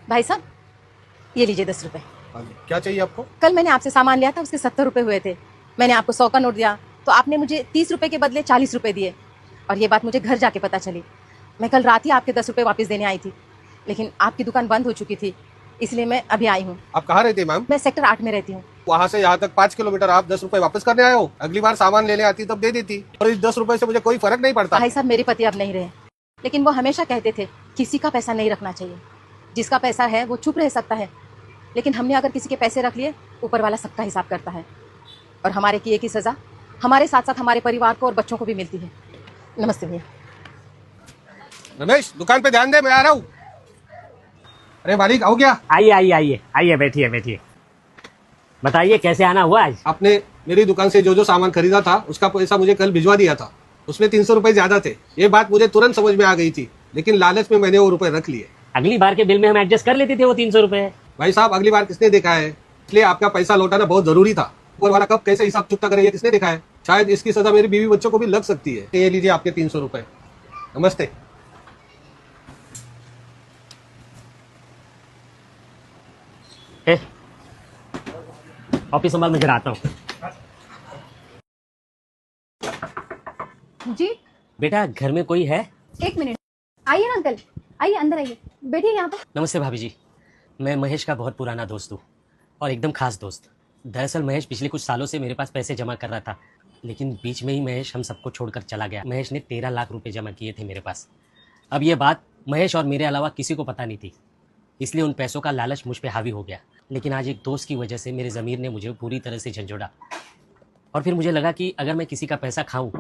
भाई साहब, ये लीजिए 10 रुपए। क्या चाहिए आपको? कल मैंने आपसे सामान लिया था, उसके 70 रुपए हुए थे। मैंने आपको 100 का नोट दिया तो आपने मुझे 30 रुपए के बदले 40 रुपए दिए। और ये बात मुझे घर जाके पता चली। मैं कल रात ही आपके 10 रुपए वापस देने आई थी, लेकिन आपकी दुकान बंद हो चुकी थी, इसलिए मैं अभी आई हूँ। आप कहाँ रहते हैं मैम? मैं सेक्टर 8 में रहती हूँ। वहाँ से यहाँ तक 5 किलोमीटर, आप 10 रुपए वापस करने आए हो? अगली बार सामान लेने आती तब दे देती, और इस 10 रुपए से मुझे कोई फर्क नहीं पड़ता। भाई साहब, मेरे पति अब नहीं रहे, लेकिन वो हमेशा कहते थे किसी का पैसा नहीं रखना चाहिए। जिसका पैसा है वो चुप रह सकता है, लेकिन हमने अगर किसी के पैसे रख लिए, ऊपर वाला सबका हिसाब करता है। और हमारे किए की सजा हमारे साथ साथ हमारे परिवार को और बच्चों को भी मिलती है। नमस्ते भैया। रमेश, दुकान पे ध्यान दे, मैं आ रहा हूँ। अरे मालिक, आओ क्या? आइए आइए आइए आइए, बैठिए बैठिए। बताइए कैसे आना हुआ आज? आपने मेरी दुकान से जो जो सामान खरीदा था उसका पैसा मुझे कल भिजवा दिया था। उसमें 300 रुपए ज्यादा थे। ये बात मुझे तुरंत समझ में आ गई थी, लेकिन लालच में मैंने वो रुपए रख लिए। अगली बार के बिल में हम एडजस्ट कर लेते थे वो 300 रुपए। भाई साहब, अगली बार किसने देखा है? इसलिए आपका पैसा लौटाना बहुत जरूरी था। ऊपर वाला कब कैसे हिसाब चुकता करे, ये किसने देखा है? शायद इसकी सजा मेरी बीवी बच्चों को भी लग सकती है। ये लीजिए आपके 300 रुपए। नमस्ते। ऑफिस संभाल, मैं जरा आता हूँ। जी बेटा, घर में कोई है? 1 मिनट, आइए ना अंकल, आइए अंदर आइए, बैठिए यहाँ पर। नमस्ते भाभी जी। मैं महेश का बहुत पुराना दोस्त हूँ और एकदम खास दोस्त। दरअसल महेश पिछले कुछ सालों से मेरे पास पैसे जमा कर रहा था, लेकिन बीच में ही महेश हम सबको छोड़कर चला गया। महेश ने 13 लाख रुपए जमा किए थे मेरे पास। अब ये बात महेश और मेरे अलावा किसी को पता नहीं थी, इसलिए उन पैसों का लालच मुझ पे हावी हो गया। लेकिन आज एक दोस्त की वजह से मेरे ज़मीर ने मुझे पूरी तरह से झंझोड़ा, और फिर मुझे लगा कि अगर मैं किसी का पैसा खाऊं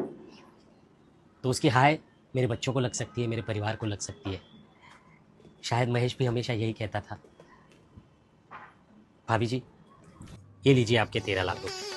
तो उसकी हाय मेरे बच्चों को लग सकती है, मेरे परिवार को लग सकती है। शायद महेश भी हमेशा यही कहता था। भाभी जी, ये लीजिए आपके 13 लाख रुपए।